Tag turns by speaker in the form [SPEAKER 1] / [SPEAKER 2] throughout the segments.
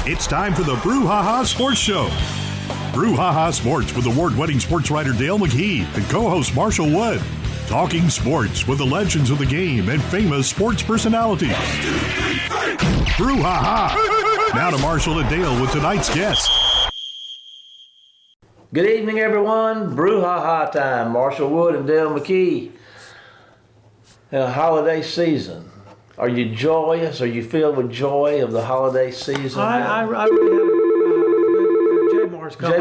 [SPEAKER 1] It's time for the Brouhaha Sports Show. Brouhaha Sports with award-winning sports writer Dale McKee and co-host Marshall Wood. Talking sports with the legends of the game and famous sports personalities. Brouhaha. Now to Marshall and Dale with tonight's guest.
[SPEAKER 2] Good evening, everyone. Brouhaha time. Marshall Wood and Dale McKee. In a holiday season. Are you joyous? Are you filled with joy of the holiday season?
[SPEAKER 3] I really have J-Mar's coming.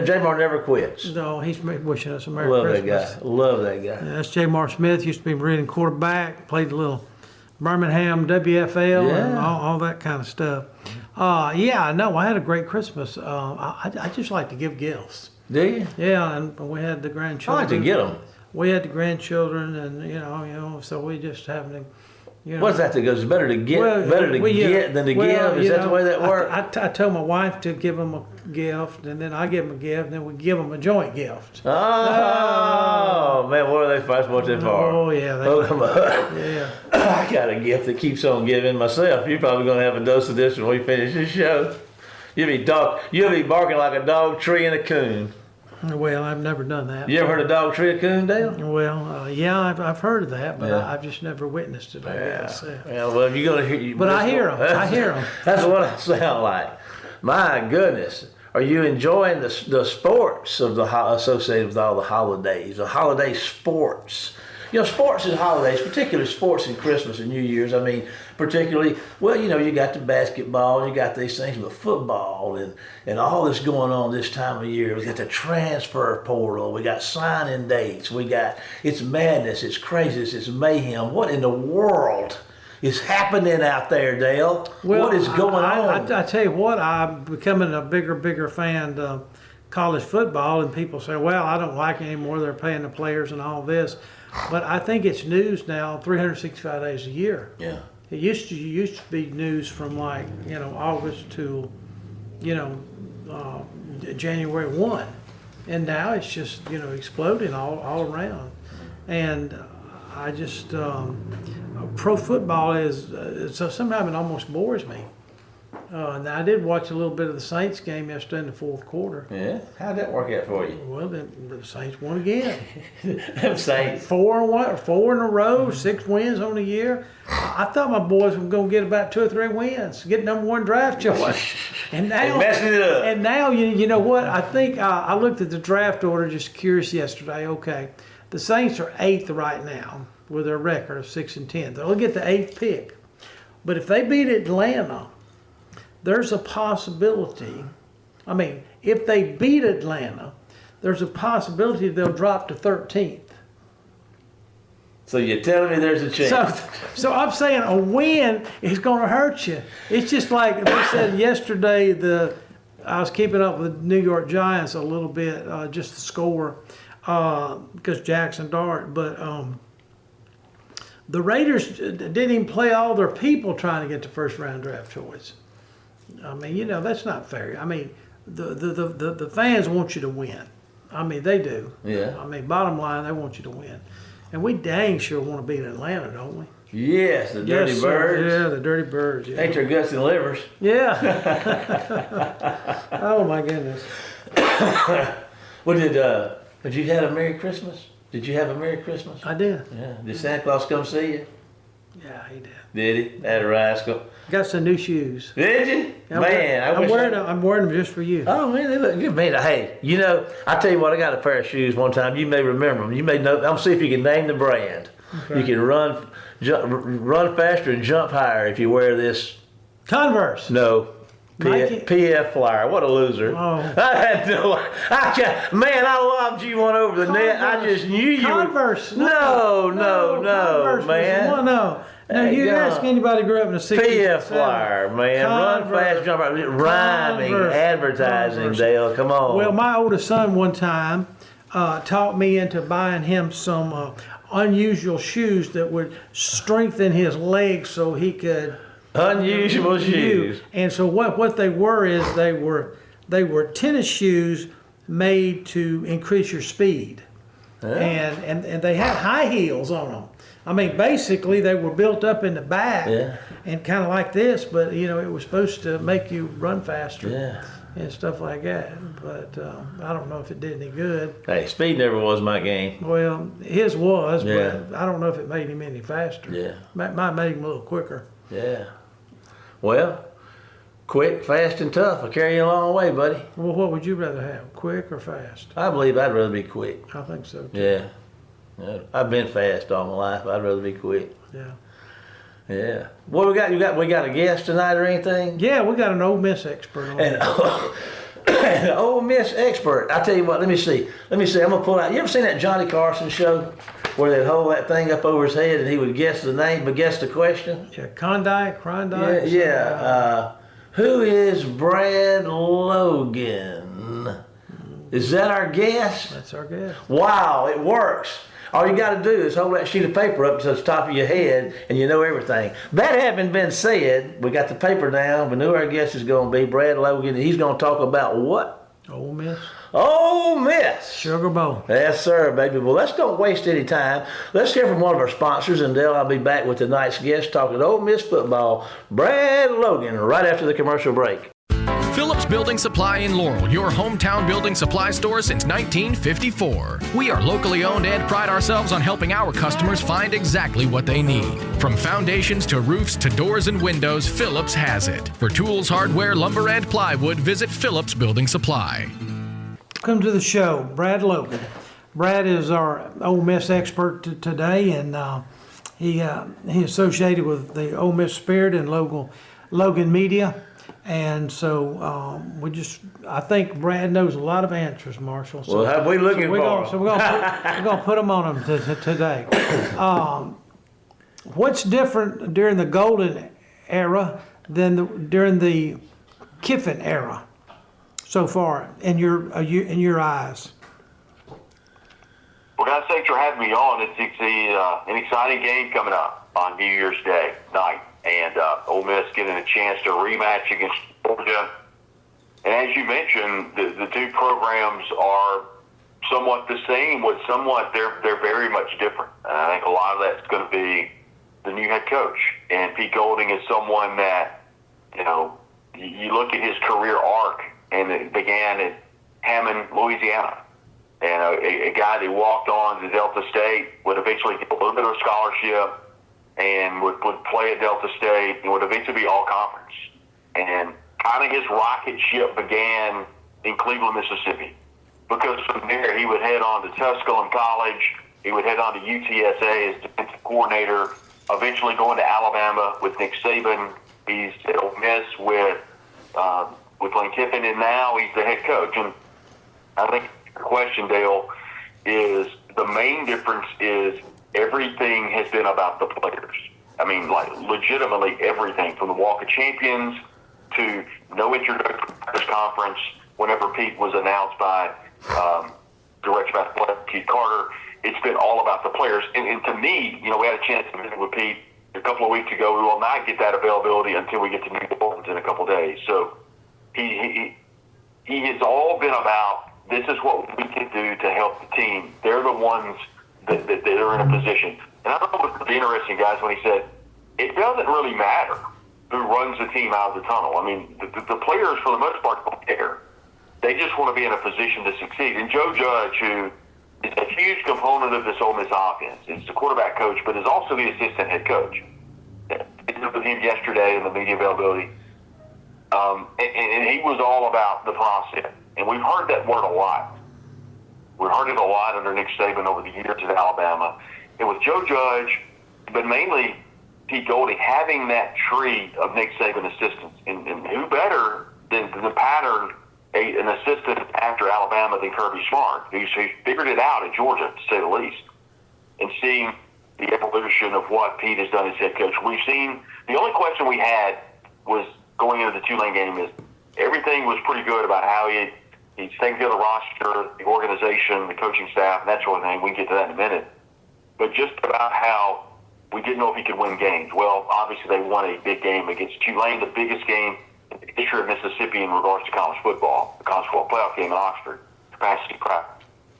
[SPEAKER 2] J-Mar never quits.
[SPEAKER 3] No, he's wishing us a Merry Christmas.
[SPEAKER 2] Love that guy.
[SPEAKER 3] Yeah, that's J-Mar Smith. Used to be Meridian quarterback. Played a little Birmingham WFL and all that kind of stuff. Yeah, no, I had a great Christmas. I just like to give gifts.
[SPEAKER 2] Do you?
[SPEAKER 3] Yeah, and we had the grandchildren.
[SPEAKER 2] I like to get them.
[SPEAKER 3] We had the grandchildren, and so we just having to.
[SPEAKER 2] What's that that goes? It's better to get, get than to give. Is that the way that works?
[SPEAKER 3] I told my wife to give them a gift, and then I give them a gift, and then we give them a joint gift.
[SPEAKER 2] Oh man, what are they fighting? What's it for?
[SPEAKER 3] Oh yeah,
[SPEAKER 2] yeah. I got a gift that keeps on giving myself. You're probably going to have a dose of this when we finish this show. You'll be barking like a dog tree and a coon.
[SPEAKER 3] Well, I've never done that.
[SPEAKER 2] You ever heard a dog tree a coon, Dale?
[SPEAKER 3] Well, yeah, I've heard of that, but I've just never witnessed it. I guess.
[SPEAKER 2] Yeah, well, you're gonna hear.
[SPEAKER 3] But I hear them. I hear them.
[SPEAKER 2] That's what I sound like. My goodness, are you enjoying the sports of associated with all the holidays? The holiday sports. Sports and holidays, particularly sports in Christmas and New Year's. I mean, particularly, you got the basketball, and you got these things with football and all this going on this time of year. We got the transfer portal. We got signing dates. It's madness. It's craziness. It's mayhem. What in the world is happening out there, Dale?
[SPEAKER 3] Well,
[SPEAKER 2] what is going on?
[SPEAKER 3] I tell you what, I'm becoming a bigger fan of college football, and people say, well, I don't like it anymore. They're paying the players and all this. But I think it's news now 365 days a year.
[SPEAKER 2] Yeah.
[SPEAKER 3] It used to be news from August to, January 1. And now it's just, exploding all around. And I just, pro football so sometimes it almost bores me. Now I did watch a little bit of the Saints game yesterday in the fourth quarter.
[SPEAKER 2] Yeah, how'd that work out for you?
[SPEAKER 3] Well, the Saints won again.
[SPEAKER 2] Them Saints.
[SPEAKER 3] 4 in a row, 6 wins on the year. I thought my boys were going to get about 2 or 3 wins, get number 1 draft choice. And now,
[SPEAKER 2] messing it up.
[SPEAKER 3] And now, you know what? I think I looked at the draft order just curious yesterday. Okay, the Saints are 8th right now with their record of 6-10. They'll get the 8th pick, but if they beat Atlanta, there's a possibility, if they beat Atlanta, there's a possibility they'll drop to 13th.
[SPEAKER 2] So you're telling me there's a chance?
[SPEAKER 3] So I'm saying a win is going to hurt you. It's just like they said yesterday, I was keeping up with the New York Giants a little bit, just the score, because Jackson Dart, but the Raiders didn't even play all their people trying to get the first round draft choice. That's not fair. The fans want you to win. They do.
[SPEAKER 2] Yeah.
[SPEAKER 3] Bottom line, they want you to win. And we dang sure want to beat Atlanta, don't we?
[SPEAKER 2] Yes, the Dirty Birds.
[SPEAKER 3] Yeah, the Dirty Birds. Yeah.
[SPEAKER 2] Ain't their guts and livers.
[SPEAKER 3] Yeah. Oh, my goodness.
[SPEAKER 2] Well, did you have a Merry Christmas? Did you have a Merry Christmas?
[SPEAKER 3] I did.
[SPEAKER 2] Yeah. Did Santa Claus come see you?
[SPEAKER 3] Yeah, he did.
[SPEAKER 2] Did he? That rascal.
[SPEAKER 3] Got some new shoes.
[SPEAKER 2] Did you?
[SPEAKER 3] I'm wearing them just for you.
[SPEAKER 2] Oh, man, they look good. Man, hey, I tell you what, I got a pair of shoes one time. You may remember them. You may know. I'm see if you can name the brand. Okay. You can run faster and jump higher if you wear this.
[SPEAKER 3] Converse.
[SPEAKER 2] No. PF Flyer. What a loser.
[SPEAKER 3] Oh.
[SPEAKER 2] I had man, I loved you one over the net. I just knew you
[SPEAKER 3] Converse.
[SPEAKER 2] were. No,
[SPEAKER 3] Converse
[SPEAKER 2] man.
[SPEAKER 3] No, you ask anybody who grew up in the 60s.
[SPEAKER 2] PF Flyer, man.
[SPEAKER 3] Converse.
[SPEAKER 2] Run fast, jump higher. Rhyming, advertising,
[SPEAKER 3] Converse.
[SPEAKER 2] Dale. Come on.
[SPEAKER 3] Well, my oldest son one time taught me into buying him some unusual shoes that would strengthen his legs so he could...
[SPEAKER 2] Unusual shoes.
[SPEAKER 3] And so what they were is they were tennis shoes made to increase your speed. And they had high heels on them. I mean, basically they were built up in the back
[SPEAKER 2] Yeah.
[SPEAKER 3] and kind of like this, but you know, it was supposed to make you run faster.
[SPEAKER 2] Yeah.
[SPEAKER 3] And stuff like that, but I don't know if it did any good.
[SPEAKER 2] Hey, speed never was my game.
[SPEAKER 3] Well, his was,
[SPEAKER 2] Yeah.
[SPEAKER 3] but I don't know if it made him any faster.
[SPEAKER 2] Yeah.
[SPEAKER 3] Might made him a little quicker.
[SPEAKER 2] Yeah. Well, quick, fast, and tough will carry you a long way, buddy.
[SPEAKER 3] Well, what would you rather have, quick or fast?
[SPEAKER 2] I believe I'd rather be quick.
[SPEAKER 3] I think so too.
[SPEAKER 2] Yeah. I've been fast all my life. I'd rather be quick.
[SPEAKER 3] Yeah.
[SPEAKER 2] Yeah. What we got? We got a guest tonight or anything?
[SPEAKER 3] Yeah, we got an Ole Miss expert on.
[SPEAKER 2] An Ole Miss expert. I tell you what. Let me see. I'm gonna pull out. You ever seen that Johnny Carson show where they'd hold that thing up over his head and he would guess the name, but guess the question?
[SPEAKER 3] Yeah, Klondike.
[SPEAKER 2] Yeah. Who is Brad Logan? Is that our guess?
[SPEAKER 3] That's our guess.
[SPEAKER 2] Wow, it works. All you got to do is hold that sheet of paper up to the top of your head and you know everything. That having been said, we got the paper down. We knew our guest is going to be Brad Logan. He's going to talk about what?
[SPEAKER 3] Ole Miss.
[SPEAKER 2] Ole Miss.
[SPEAKER 3] Sugar Bowl.
[SPEAKER 2] Yes, sir, baby. Well, let's don't waste any time. Let's hear from one of our sponsors, and then I'll be back with tonight's guest talking Ole Miss football, Brad Logan, right after the commercial break.
[SPEAKER 4] Phillips Building Supply in Laurel, your hometown building supply store since 1954. We are locally owned and pride ourselves on helping our customers find exactly what they need. From foundations to roofs to doors and windows, Phillips has it. For tools, hardware, lumber, and plywood, visit Phillips Building Supply.
[SPEAKER 3] Welcome to the show, Brad Logan. Brad is our Ole Miss expert today, and he associated with the Ole Miss Spirit and Logan Media. And so I think Brad knows a lot of answers, Marshall. So,
[SPEAKER 2] well, how we looking for?
[SPEAKER 3] So we're gonna put them on him today. What's different during the Golden era than during the Kiffin era so far in your eyes?
[SPEAKER 5] Well, guys, thanks for having me on. It's an exciting game coming up on New Year's Day night. And Ole Miss getting a chance to rematch against Georgia. And as you mentioned, the two programs are somewhat the same, but somewhat they're very much different. And I think a lot of that's going to be the new head coach. And Pete Golding is someone that, you know, you look at his career arc, and it began at Hammond, Louisiana. And a guy that walked on to Delta State would eventually get a little bit of a scholarship and would play at Delta State and would eventually be all-conference. And kind of his rocket ship began in Cleveland, Mississippi. Because from there, he would head on to Tusculum College. He would head on to UTSA as defensive coordinator, eventually going to Alabama with Nick Saban. He's at Ole Miss with Lane Kiffin, and now he's the head coach. And I think the question, Dale, is the main difference is everything has been about the players. I mean, like, legitimately everything, from the Walk of Champions to no introductory press conference whenever Pete was announced by director of athletics Keith Carter. It's been all about the players. And to me, you know, we had a chance to visit with Pete a couple of weeks ago. We will not get that availability until we get to New Orleans in a couple of days. So he has all been about, this is what we can do to help the team. They're the ones that are in a position. And I thought it was interesting, guys, when he said, it doesn't really matter who runs the team out of the tunnel. I mean, the players, for the most part, don't care. They just want to be in a position to succeed. And Joe Judge, who is a huge component of this Ole Miss offense, is the quarterback coach, but is also the assistant head coach. I met with him yesterday in the media availability. And he was all about the process. And we've heard that word a lot. We've heard it a lot under Nick Saban over the years at Alabama. And with Joe Judge, but mainly Pete Golding, having that tree of Nick Saban assistants. And who better than the pattern, an assistant after Alabama than Kirby Smart, who's figured it out at Georgia, to say the least. And seeing the evolution of what Pete has done as head coach. We've seen, the only question we had was going into the Tulane game is everything was pretty good about how he's taking care of the roster, the organization, the coaching staff, and that sort of thing. We can get to that in a minute. But just about how we didn't know if he could win games. Well, obviously they won a big game against Tulane, the biggest game in the history of Mississippi in regards to college football, the college football playoff game in Oxford, capacity crowd.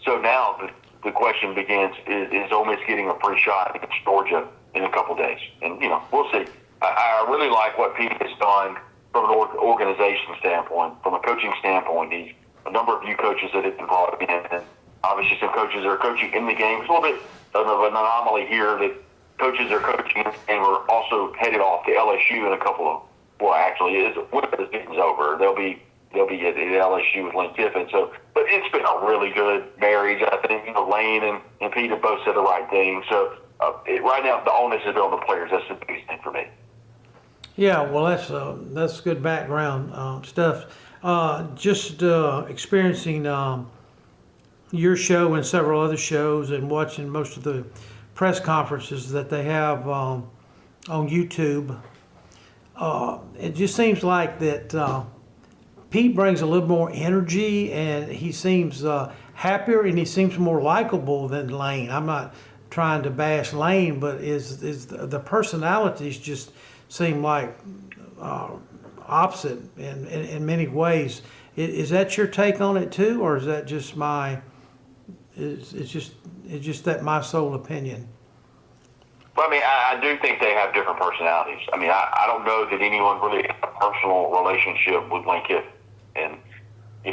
[SPEAKER 5] So now the question begins: Is Ole Miss getting a free shot against Georgia in a couple days? And we'll see. I really like what Pete has done from an organization standpoint, from a coaching standpoint. He's a number of new coaches that have been brought in, and obviously some coaches that are coaching in the game. It's a little bit of an anomaly here that coaches that are coaching in the game are also headed off to LSU in a couple of. Well, actually, when the season's over, they'll be at LSU with Lane Kiffin. So, but it's been a really good marriage. I think Lane and Pete have both said the right thing. So right now, the onus is on the players. That's the biggest thing for me.
[SPEAKER 3] Yeah, well, that's good background stuff. Just experiencing your show and several other shows, and watching most of the press conferences that they have on YouTube. It just seems like that Pete brings a little more energy, and he seems happier, and he seems more likable than Lane. I'm not trying to bash Lane, but is the personalities just seem like opposite in many ways. Is that your take on it too, or is that just it's just that my sole opinion?
[SPEAKER 5] Well, I mean, I do think they have different personalities. I mean, I don't know that anyone really has a personal relationship with Lane Kiffin. And,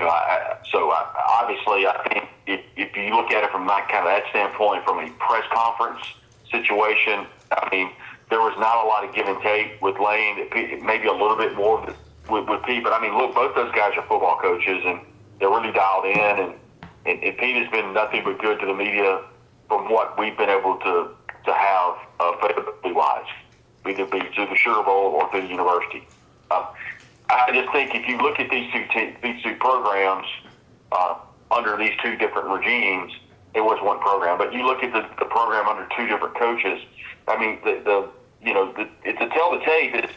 [SPEAKER 5] obviously, I think if you look at it from that standpoint, from a press conference situation, I mean, there was not a lot of give and take with Lane, maybe a little bit more with Pete. But, I mean, look, both those guys are football coaches, and they're really dialed in. And Pete has been nothing but good to the media from what we've been able to have favorability-wise, either be through the Sugar Bowl or through the university. I just think if you look at these two programs under these two different regimes, it was one program. But you look at the program under two different coaches. I mean, it's to tell the tape is,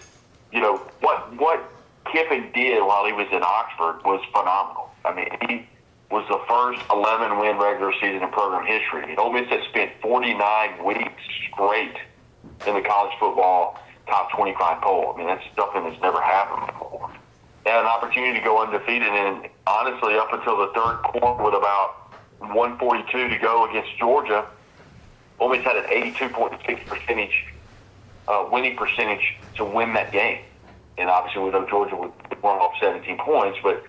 [SPEAKER 5] what Kiffin did while he was in Oxford was phenomenal. I mean, he was the first 11-win regular season in program history. Ole Miss has spent 49 weeks straight in the college football top 25 poll. I mean, that's something that's never happened before. They had an opportunity to go undefeated, and honestly, up until the third quarter with about 1:42 to go against Georgia, Ole Miss had an 82.6% winning percentage to win that game. And obviously, we know Georgia would run off 17 points, but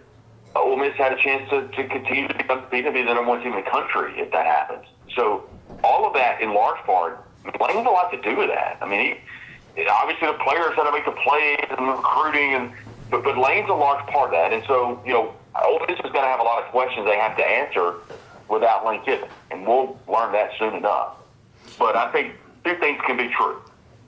[SPEAKER 5] Ole Miss had a chance to continue to be undefeated and be the number one team in the country if that happens. So all of that, in large part, Lane has a lot to do with that. I mean, obviously the players had to make the plays and the recruiting, but Lane's a large part of that. And so, Ole Miss is going to have a lot of questions they have to answer without Lane Kiffin, and we'll learn that soon enough. But I think two things can be true.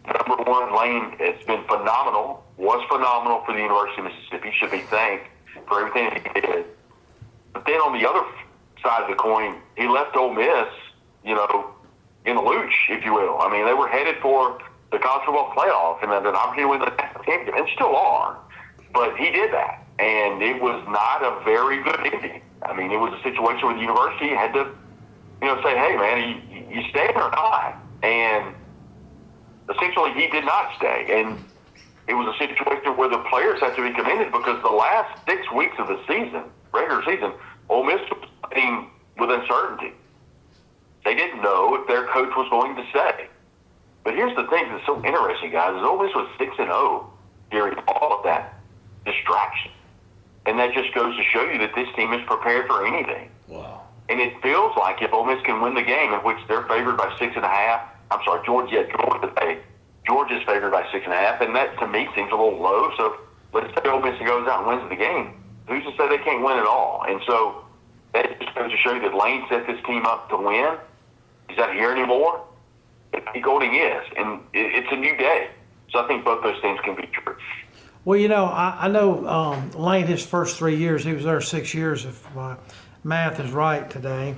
[SPEAKER 5] Number one, Lane has been phenomenal, was phenomenal for the University of Mississippi, should be thanked for everything that he did. But then on the other side of the coin, he left Ole Miss, in the looch, if you will. I mean, they were headed for the college football playoff and an opportunity to win the national championship, and still are. But he did that, and it was not a very good ending. I mean, it was a situation where the university had to, say, hey, man, you staying or not? And essentially, he did not stay. And it was a situation where the players had to be commended because the last 6 weeks of the season, regular season, Ole Miss was playing with uncertainty. They didn't know if their coach was going to stay. But here's the thing that's so interesting, guys, is Ole Miss was 6-0 during all of that distraction. And that just goes to show you that this team is prepared for anything.
[SPEAKER 2] Wow.
[SPEAKER 5] And it feels like if Ole Miss can win the game, in which they're favored by 6.5, Georgia's favored by 6.5, and that to me seems a little low. So let's say Ole Miss goes out and wins the game. Who's to say they can't win at all? And so that just goes to show you that Lane set this team up to win. He's not here anymore. He Golding is, and it's a new day. So I think both those things can be true.
[SPEAKER 3] Well, I know Lane, his first 3 years, he was there 6 years, if my math is right today.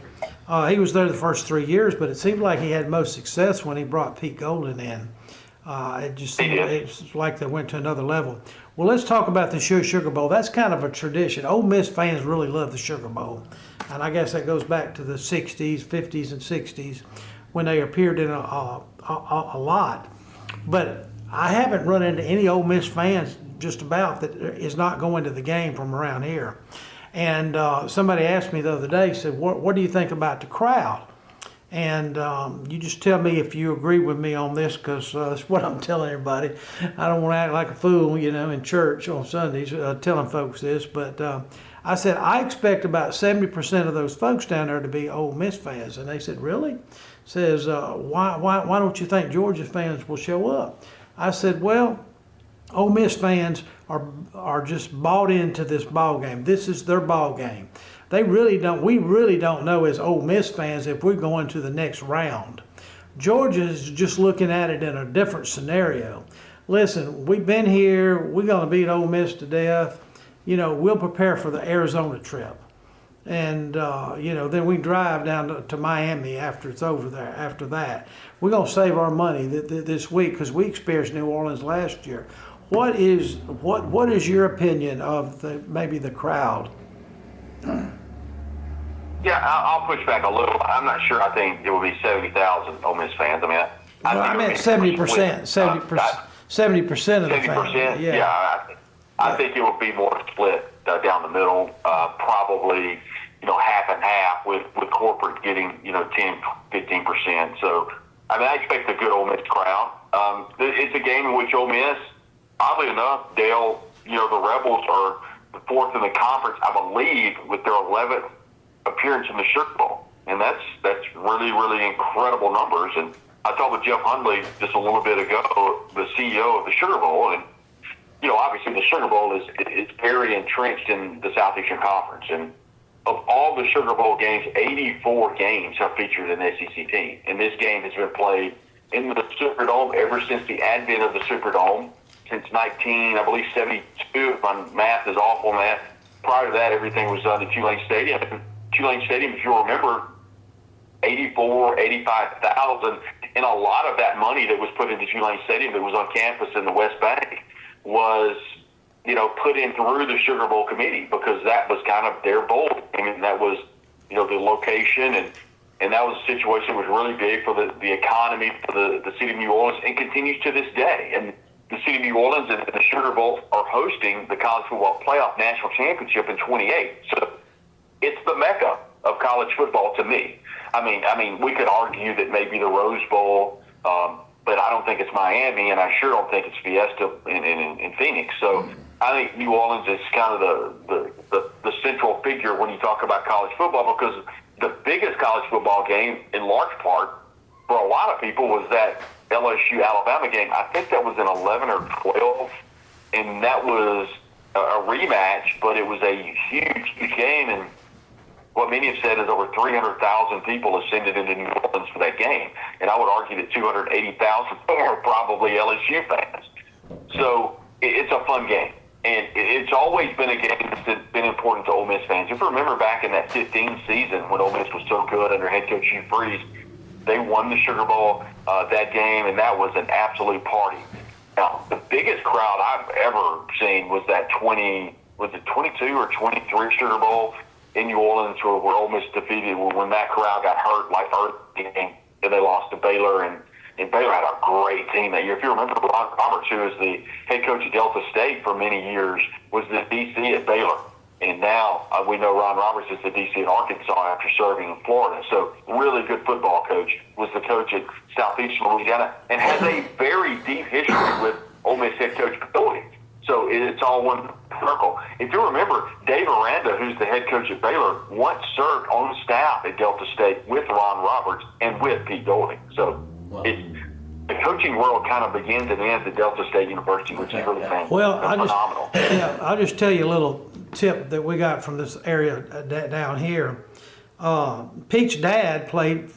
[SPEAKER 3] He was there the first 3 years, but it seemed like he had most success when he brought Pete Golding in. It just seemed it's like they went to another level. Well, let's talk about the Sugar Bowl. That's kind of a tradition. Ole Miss fans really love the Sugar Bowl. And I guess that goes back to the 60s, 50s, and 60s when they appeared in a lot. But I haven't run into any Ole Miss fans just about that is not going to the game from around here. And somebody asked me the other day, said, what do you think about the crowd? And you just tell me if you agree with me on this, because that's what I'm telling everybody. I don't want to act like a fool, in church on Sundays telling folks this. But I said, I expect about 70% of those folks down there to be Ole Miss fans. And they said, really? Says, why don't you think Georgia fans will show up? I said, well, Ole Miss fans are just bought into this ball game. This is their ball game. We really don't know as Ole Miss fans if we're going to the next round. Georgia is just looking at it in a different scenario. Listen, we've been here. We're going to beat Ole Miss to death. We'll prepare for the Arizona trip. And, then we drive down to Miami after it's over there. After that, we're going to save our money this week because we experienced New Orleans last year. What is your opinion of maybe the crowd?
[SPEAKER 5] Yeah, I'll push back a little. I'm not sure. I think it will be 70,000 Ole Miss fans.
[SPEAKER 3] I meant 70%. 70% of the fans.
[SPEAKER 5] 70%. Yeah. I think it will be more split down the middle. Probably, half and half with corporate getting 10-15%. So I expect a good Ole Miss crowd. It's a game in which Ole Miss, oddly enough, Dale, the Rebels are the fourth in the conference, I believe, with their 11th appearance in the Sugar Bowl, and that's really, really incredible numbers. And I talked with Jeff Hundley just a little bit ago, the CEO of the Sugar Bowl, and obviously the Sugar Bowl is very entrenched in the Southeastern Conference, and of all the Sugar Bowl games, 84 games have featured an SEC team, and this game has been played in the Superdome ever since the advent of the Superdome, since 1972. If my math is awful math. Prior to that, everything was done at Tulane Stadium. Tulane Stadium, if you'll remember, 85,000, and a lot of that money that was put into Tulane Stadium that was on campus in the West Bank was, put in through the Sugar Bowl committee because that was kind of their bowl. That was, the location, and that was a situation that was really big for the economy for the city of New Orleans and continues to this day. And the city of New Orleans and the Sugar Bowl are hosting the College Football Playoff National Championship in 28. So it's the mecca of college football to me. We could argue that maybe the Rose Bowl, but I don't think it's Miami, and I sure don't think it's Fiesta in Phoenix. So I think New Orleans is kind of the central figure when you talk about college football, because the biggest college football game, in large part, for a lot of people, was that LSU-Alabama game. I think that was in 11 or 12, and that was a rematch, but it was a huge, huge game, and what many have said is over 300,000 people ascended into New Orleans for that game, and I would argue that 280,000 are probably LSU fans. So it's a fun game, and it's always been a game that's been important to Ole Miss fans. If you remember back in that 15 season when Ole Miss was so good under head coach Hugh Freeze, they won the Sugar Bowl that game, and that was an absolute party. Now, the biggest crowd I've ever seen was that 22 or 23 Sugar Bowl in New Orleans where Ole Miss defeated when that crowd got hurt, like and they lost to Baylor, and Baylor had a great team that year. If you remember, Ron Roberts, who was the head coach at Delta State for many years, was the DC at Baylor. And now we know Ron Roberts is the DC at Arkansas after serving in Florida. So really good football coach, was the coach at Southeastern Louisiana, and has a very deep history with Ole Miss head coach Dooley. So it's all one circle. If you remember, Dave Aranda, who's the head coach at Baylor, once served on staff at Delta State with Ron Roberts and with Pete Dooley. So the coaching world kind of begins and ends at Delta State University, which is really phenomenal.
[SPEAKER 3] I'll just tell you a little tip that we got from this area down here. Pete's dad played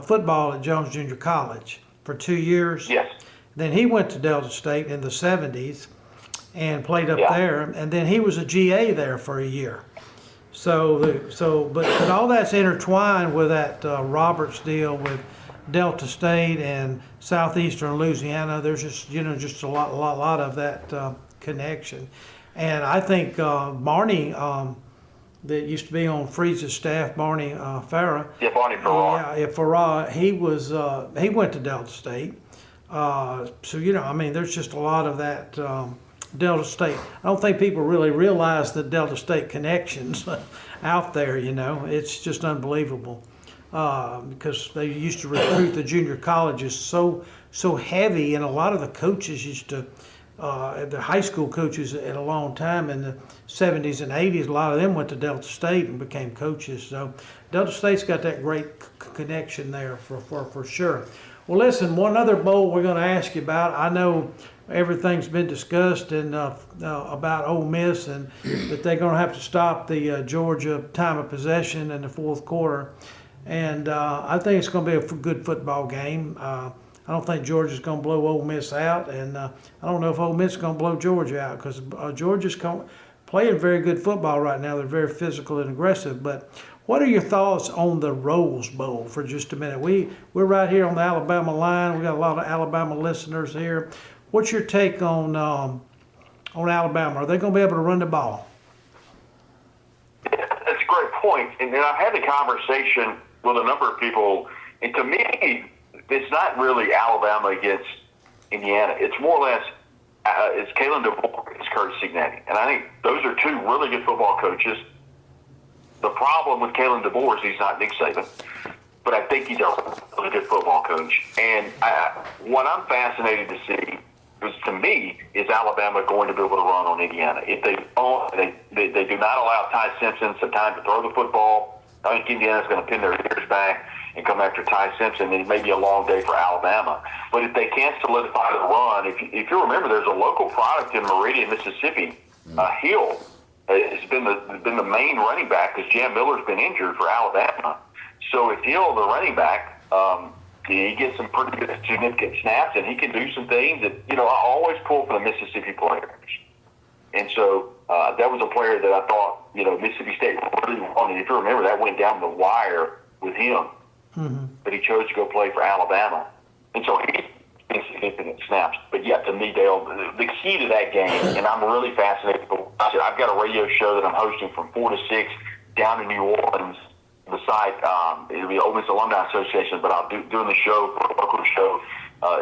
[SPEAKER 3] football at Jones Junior College for 2 years.
[SPEAKER 5] Yes.
[SPEAKER 3] Then he went to Delta State in the 70s and played up there, and then he was a GA there for a year. But all that's intertwined with that Roberts deal with Delta State and Southeastern Louisiana. There's just a lot of that connection, and I think Barney, that used to be on Freeze's staff, Barney Farah.
[SPEAKER 5] Yeah, Barney Farah.
[SPEAKER 3] Farah. He went to Delta State. There's just a lot of that. Delta State. I don't think people really realize the Delta State connections out there. It's just unbelievable. because they used to recruit the junior colleges so heavy, and a lot of the coaches used to, the high school coaches at a long time in the 70s and 80s, a lot of them went to Delta State and became coaches. So Delta State's got that great connection there for sure. Well, listen, one other bowl we're going to ask you about. I know everything's been discussed and about Ole Miss, and that they're going to have to stop the Georgia time of possession in the fourth quarter. And I think it's going to be a good football game. I don't think Georgia's going to blow Ole Miss out, and I don't know if Ole Miss is going to blow Georgia out, because Georgia's playing very good football right now. They're very physical and aggressive. But what are your thoughts on the Rose Bowl for just a minute? We're right here on the Alabama line. We got a lot of Alabama listeners here. What's your take on Alabama? Are they going to be able to run the ball?
[SPEAKER 5] That's a great point. And then I've had the conversation with a number of people, and to me, it's not really Alabama against Indiana. It's more or less it's Kalen DeBoer against Kurt Signetti. And I think those are two really good football coaches. The problem with Kalen DeBoer is he's not Nick Saban, but I think he's a really good football coach. And what I'm fascinated to see to me, is Alabama going to be able to run on Indiana? If they don't, they do not allow Ty Simpson some time to throw the football, I think Indiana's going to pin their ears back and come after Ty Simpson, and it may be a long day for Alabama. But if they can't solidify the run, if you remember, there's a local product in Meridian, Mississippi, Hill, has been the main running back because Jam Miller's been injured for Alabama. So if Hill, the running back, he gets some pretty good significant snaps, and he can do some things that, I always pull for the Mississippi players. And so that was a player that I thought, Mississippi State really wanted. If you remember, that went down the wire with him. Mm-hmm. But he chose to go play for Alabama. And so he's getting significant snaps. But yeah, to me, Dale, the key to that game, and I'm really fascinated. I've got a radio show that I'm hosting from 4 to 6 down in New Orleans. Beside, it'll be Ole Miss Alumni Association, but I'll doing the show, a local show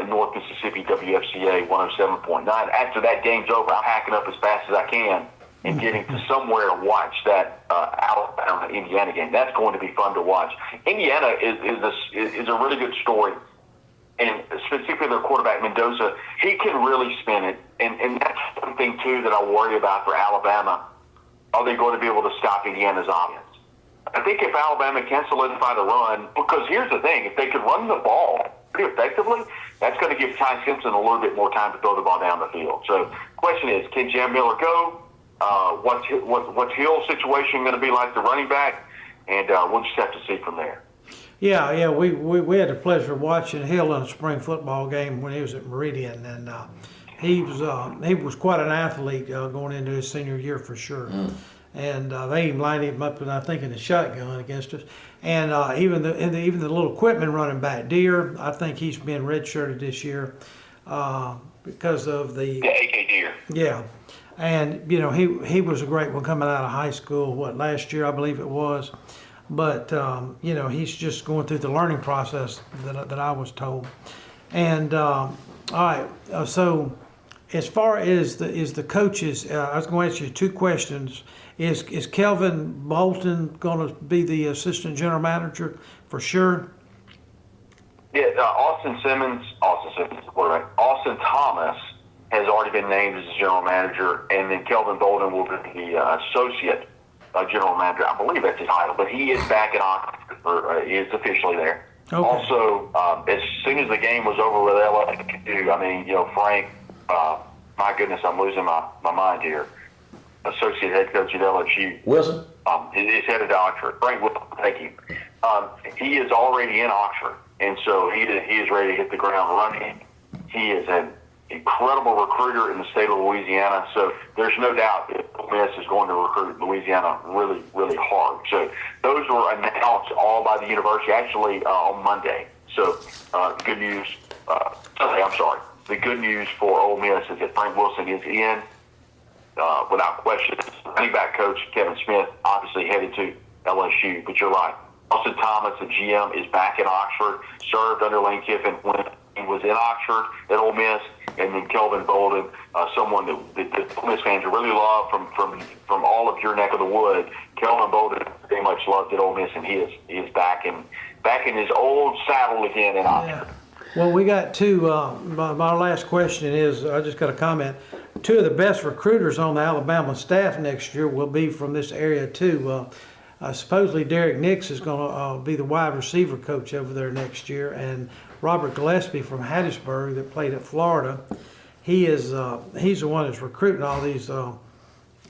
[SPEAKER 5] in North Mississippi, WFCA 107.9. After that game's over, I'm packing up as fast as I can and getting to somewhere to watch that Alabama-Indiana game. That's going to be fun to watch. Indiana is a really good story, and specifically their quarterback, Mendoza, he can really spin it, and that's one thing, too, that I worry about for Alabama. Are they going to be able to stop Indiana's offense? I think if Alabama can solidify the run, because here's the thing, if they could run the ball pretty effectively, that's going to give Ty Simpson a little bit more time to throw the ball down the field. So the question is, can Jam Miller go? What's Hill's situation going to be like, the running back? And we'll just have to see from there.
[SPEAKER 3] Yeah, we had the pleasure of watching Hill in a spring football game when he was at Meridian, and he was quite an athlete going into his senior year for sure. And they even lined him up, I think, in the shotgun against us. And even the little Quitman running back, Deere, I think he's been redshirted this year because of the
[SPEAKER 5] A.K. Deere.
[SPEAKER 3] Yeah, and he was a great one coming out of high school. Last year I believe it was, but he's just going through the learning process that I was told. And all right, so as far as the coaches, I was going to ask you two questions. Is Kelvin Bolton going to be the assistant general manager for sure?
[SPEAKER 5] Yeah, Austin Simmons, the quarterback. Austin Thomas has already been named as the general manager, and then Kelvin Bolton will be the associate general manager. I believe that's his title, but he is back in Oxford. He is officially there. Okay. Also, as soon as the game was over with LSU, Frank, my goodness, I'm losing my mind here. Associate head coach at LSU.
[SPEAKER 2] Wilson?
[SPEAKER 5] Is headed to Oxford. Frank Wilson, thank you. He is already in Oxford, and so he is ready to hit the ground running. He is an incredible recruiter in the state of Louisiana, so there's no doubt that Ole Miss is going to recruit Louisiana really, really hard. So those were announced all by the university, actually on Monday. So good news. The good news for Ole Miss is that Frank Wilson is in. Without question, running back coach Kevin Smith obviously headed to LSU, but you're right. Austin Thomas, the GM, is back in Oxford, served under Lane Kiffin when he was in Oxford at Ole Miss, and then Kelvin Bolden, someone that Ole Miss fans really love from all of your neck of the wood. Kelvin Bolden very much loved at Ole Miss, and he is back in his old saddle again in Oxford.
[SPEAKER 3] Well, we got two. My last question is, I just got a comment. Two of the best recruiters on the Alabama staff next year will be from this area too. Supposedly Derek Nix is going to be the wide receiver coach over there next year, and Robert Gillespie from Hattiesburg that played at Florida, he's the one that's recruiting all these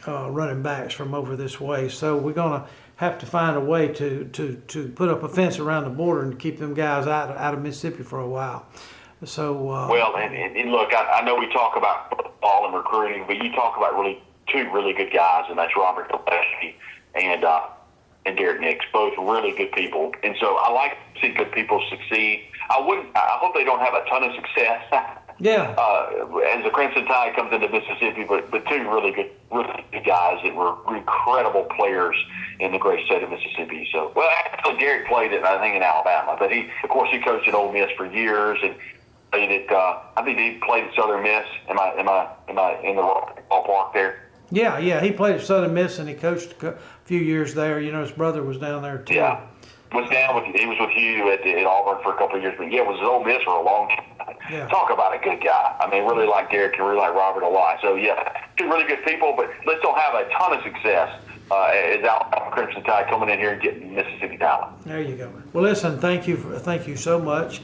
[SPEAKER 3] running backs from over this way. So we're going to have to find a way to put up a fence around the border and keep them guys out of Mississippi for a while. So
[SPEAKER 5] well, and look, I know we talk about football and recruiting, but you talk about two really good guys, and that's Robert Gillespie and Derek Nix, both really good people. And so I like to see good people succeed. I hope they don't have a ton of success.
[SPEAKER 3] Yeah.
[SPEAKER 5] As the Crimson Tide comes into Mississippi, but two really good guys that were incredible players in the great state of Mississippi. So, well, actually, Derek played it, I think, in Alabama, but he coached at Ole Miss for years, and played at, I think he played at Southern Miss. Am I in the ballpark there?
[SPEAKER 3] Yeah, he played at Southern Miss and he coached a few years there. You know, his brother was down there too.
[SPEAKER 5] Yeah, he was with you at Auburn for a couple of years, but was at Ole Miss for a long time.
[SPEAKER 3] Yeah.
[SPEAKER 5] Talk about a good guy. I mean, really like Derek and really like Robert a lot. So two really good people, but let's don't have a ton of success as Alabama Crimson Tide coming in here and getting Mississippi talent.
[SPEAKER 3] There you go. Well, listen, thank you so much.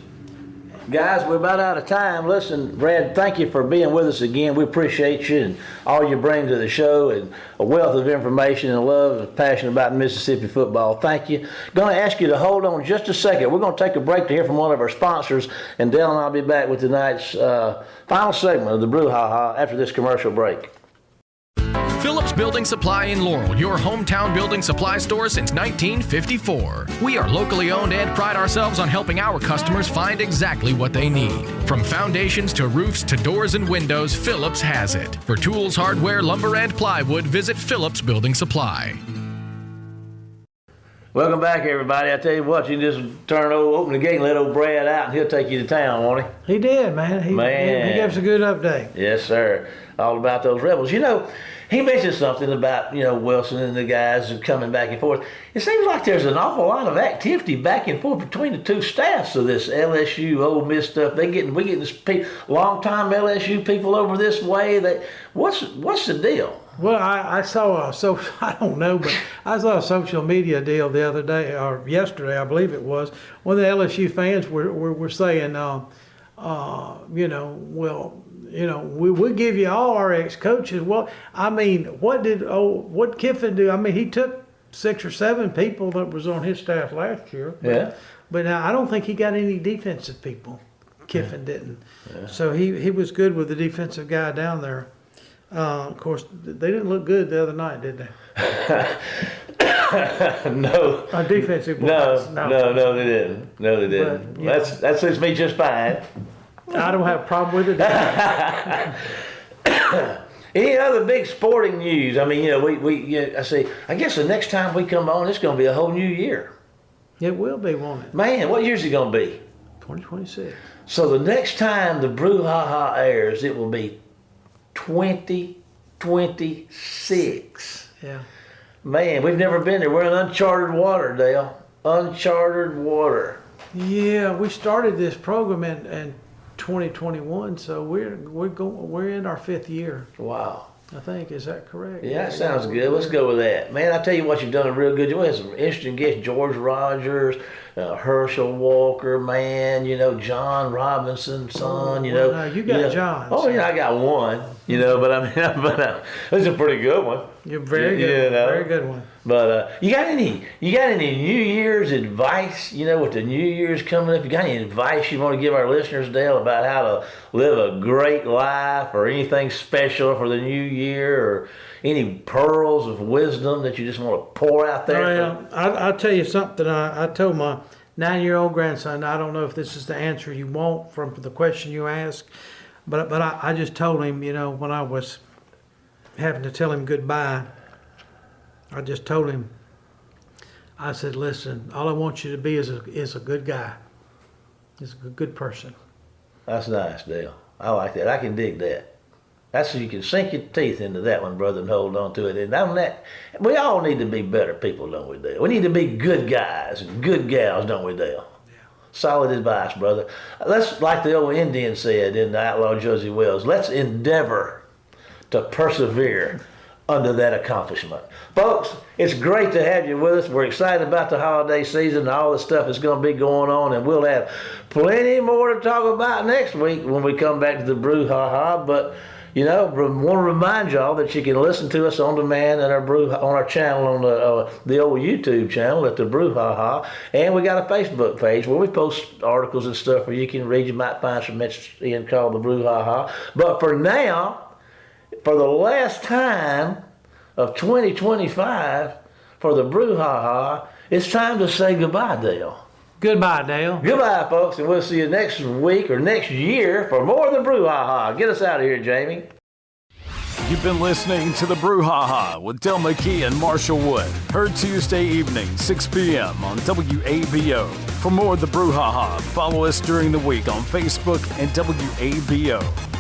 [SPEAKER 2] Guys, we're about out of time. Listen, Brad, thank you for being with us again. We appreciate you and all you bring to the show, and a wealth of information and love and passion about Mississippi football. Thank you. Going to ask you to hold on just a second. We're going to take a break to hear from one of our sponsors, and Dale and I'll be back with tonight's final segment of the Brouhaha after this commercial break.
[SPEAKER 4] Phillips Building Supply in Laurel, your hometown building supply store since 1954. We are locally owned and pride ourselves on helping our customers find exactly what they need. From foundations to roofs to doors and windows, Phillips has it. For tools, hardware, lumber, and plywood, visit Phillips Building Supply.
[SPEAKER 2] Welcome back, everybody. I tell you what, you can just open the gate and let old Brad out, and he'll take you to town, won't he?
[SPEAKER 3] He did, man. He gave us a good update.
[SPEAKER 2] Yes, sir. All about those Rebels. You know, he mentioned something about, Wilson and the guys coming back and forth. It seems like there's an awful lot of activity back and forth between the two staffs of this LSU Ole Miss stuff. We're getting this long-time LSU people over this way. What's the deal?
[SPEAKER 3] Well, I saw I don't know, but I saw a social media deal the other day, or yesterday, I believe it was. One of the LSU fans were saying, we'll give you all our ex-coaches. Well, I mean, what Kiffin do? I mean, he took 6 or 7 people that was on his staff last year. But now I don't think he got any defensive people. Kiffin didn't. Yeah. So he was good with the defensive guy down there. Of course, they didn't look good the other night, did they?
[SPEAKER 2] No.
[SPEAKER 3] Our defensive
[SPEAKER 2] boys. No, they didn't. No, they didn't. But, that suits me just fine.
[SPEAKER 3] I don't have a problem with it.
[SPEAKER 2] Any other big sporting news? I mean, I guess the next time we come on, it's going to be a whole new year.
[SPEAKER 3] It will be, won't it?
[SPEAKER 2] Man, what year is it going to be?
[SPEAKER 3] 2026.
[SPEAKER 2] So the next time the Brouhaha airs, it will be 2026.
[SPEAKER 3] Yeah.
[SPEAKER 2] Man, we've never been there. We're in uncharted water, Dale. Uncharted water.
[SPEAKER 3] Yeah, we started this program in 2021, so we're in our 5th year.
[SPEAKER 2] Wow.
[SPEAKER 3] I think, is that correct?
[SPEAKER 2] Yeah, that sounds good. Let's go with that. Man, I tell you what, you've done a real good job. We had some interesting guests, George Rogers, Herschel Walker, man, John Robinson's son,
[SPEAKER 3] you got John.
[SPEAKER 2] Oh, yeah, I got one, but I mean, it's a pretty good one.
[SPEAKER 3] You're very good. Very good one.
[SPEAKER 2] But you got any New Year's advice? With the New Year's coming up, you got any advice you want to give our listeners, Dale, about how to live a great life, or anything special for the new year, or any pearls of wisdom that you just want to pour out there?
[SPEAKER 3] Well, I'll tell you something. I told my 9-year-old grandson, I don't know if this is the answer you want from the question you asked, but I just told him, when I was having to tell him goodbye, I just told him, I said, listen, all I want you to be is a good guy. Is a good person.
[SPEAKER 2] That's nice, Dale. I like that. I can dig that. That's so you can sink your teeth into that one, brother, and hold on to it. And on that, we all need to be better people, don't we, Dale? We need to be good guys and good gals, don't we, Dale? Yeah. Solid advice, brother. Let's, like the old Indian said in the Outlaw Josie Wells, let's endeavor to persevere under that accomplishment. Folks, it's great to have you with us. We're excited about the holiday season and all the stuff that's going to be going on, and we'll have plenty more to talk about next week when we come back to the Brouhaha. But, you know, want to remind y'all that you can listen to us on demand at on our channel on the old YouTube channel at the Brouhaha, and we got a Facebook page where we post articles and stuff where you can read. You might find some interest in called the Brouhaha. But for now, for the last time of 2025 for the Brouhaha, it's time to say goodbye, Dale.
[SPEAKER 3] Goodbye, Dale.
[SPEAKER 2] Goodbye, folks, and we'll see you next week or next year for more of the Brouhaha. Get us out of here, Jamie.
[SPEAKER 6] You've been listening to the Brouhaha with Del McKee and Marshall Wood. Heard Tuesday evening, 6 p.m. on WABO. For more of the Brouhaha, follow us during the week on Facebook and WABO.